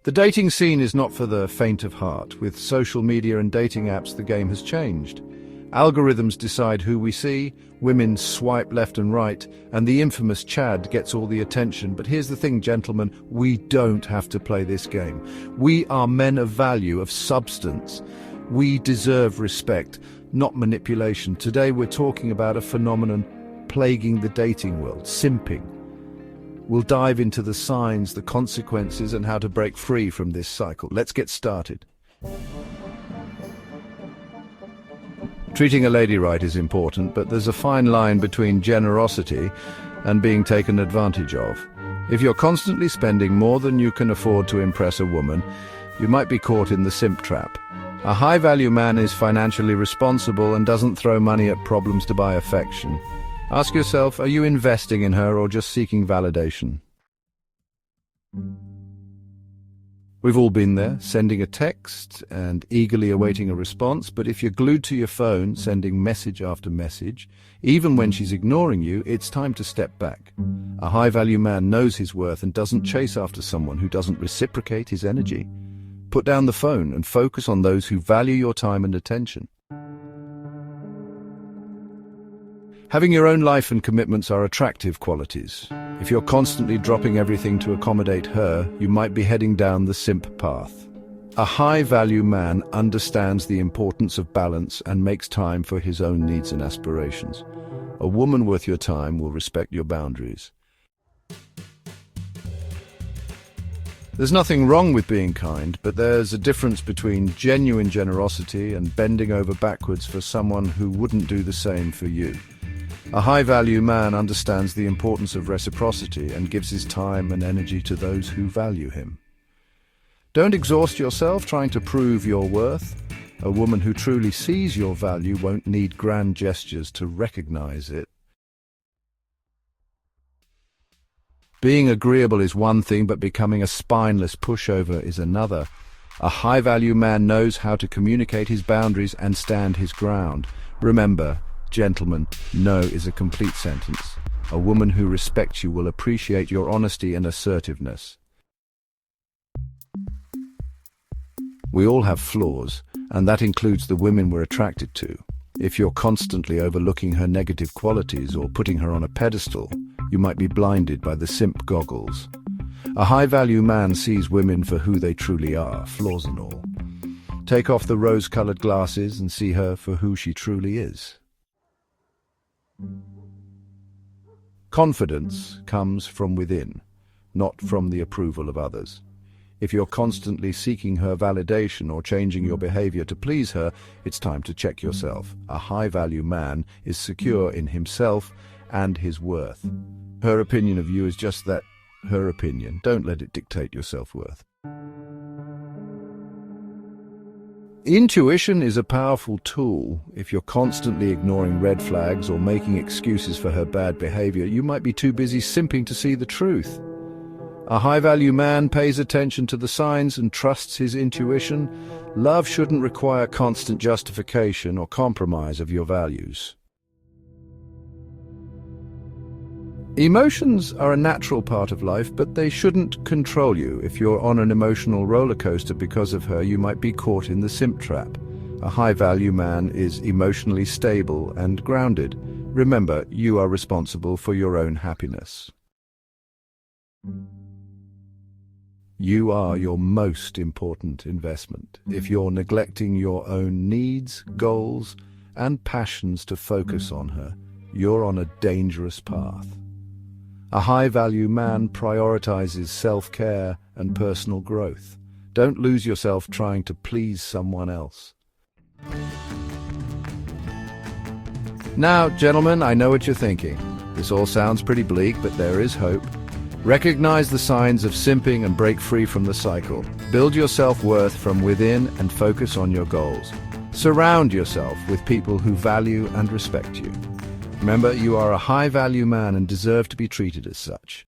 The dating scene is not for the faint of heart. With social media and dating apps, the game has changed. Algorithms decide who we see, women swipe left and right, and the infamous Chad gets all the attention. But here's the thing, gentlemen, we don't have to play this game. We are men of value, of substance. We deserve respect, not manipulation. Today we're talking about a phenomenon plaguing the dating world, simping. We'll dive into the signs, the consequences, and how to break free from this cycle. Let's get started. Treating a lady right is important, but there's a fine line between generosity and being taken advantage of. If you're constantly spending more than you can afford to impress a woman, you might be caught in the simp trap. A high-value man is financially responsible and doesn't throw money at problems to buy affection. Ask yourself, are you investing in her or just seeking validation? We've all been there, sending a text and eagerly awaiting a response, but if you're glued to your phone, sending message after message, even when she's ignoring you, it's time to step back. A high-value man knows his worth and doesn't chase after someone who doesn't reciprocate his energy. Put down the phone and focus on those who value your time and attention. Having your own life and commitments are attractive qualities. If you're constantly dropping everything to accommodate her, you might be heading down the simp path. A high-value man understands the importance of balance and makes time for his own needs and aspirations. A woman worth your time will respect your boundaries. There's nothing wrong with being kind, but there's a difference between genuine generosity and bending over backwards for someone who wouldn't do the same for you. A high-value man understands the importance of reciprocity and gives his time and energy to those who value him. Don't exhaust yourself trying to prove your worth. A woman who truly sees your value won't need grand gestures to recognize it. Being agreeable is one thing, but becoming a spineless pushover is another. A high-value man knows how to communicate his boundaries and stand his ground. Remember, gentlemen, no is a complete sentence. A woman who respects you will appreciate your honesty and assertiveness. We all have flaws, and that includes the women we're attracted to. If you're constantly overlooking her negative qualities or putting her on a pedestal, you might be blinded by the simp goggles. A high-value man sees women for who they truly are, flaws and all. Take off the rose-colored glasses and see her for who she truly is. Confidence comes from within, not from the approval of others. If you're constantly seeking her validation or changing your behavior to please her, it's time to check yourself. A high-value man is secure in himself and his worth. Her opinion of you is just that, her opinion. Don't let it dictate your self-worth. Intuition is a powerful tool. If you're constantly ignoring red flags or making excuses for her bad behavior, you might be too busy simping to see the truth. A high-value man pays attention to the signs and trusts his intuition. Love shouldn't require constant justification or compromise of your values. Emotions are a natural part of life, but they shouldn't control you. If you're on an emotional roller coaster because of her, you might be caught in the simp trap. A high-value man is emotionally stable and grounded. Remember, you are responsible for your own happiness. You are your most important investment. If you're neglecting your own needs, goals, and passions to focus on her, you're on a dangerous path. A high-value man prioritizes self-care and personal growth. Don't lose yourself trying to please someone else. Now, gentlemen, I know what you're thinking. This all sounds pretty bleak, but there is hope. Recognize the signs of simping and break free from the cycle. Build your self-worth from within and focus on your goals. Surround yourself with people who value and respect you. Remember, you are a high-value man and deserve to be treated as such.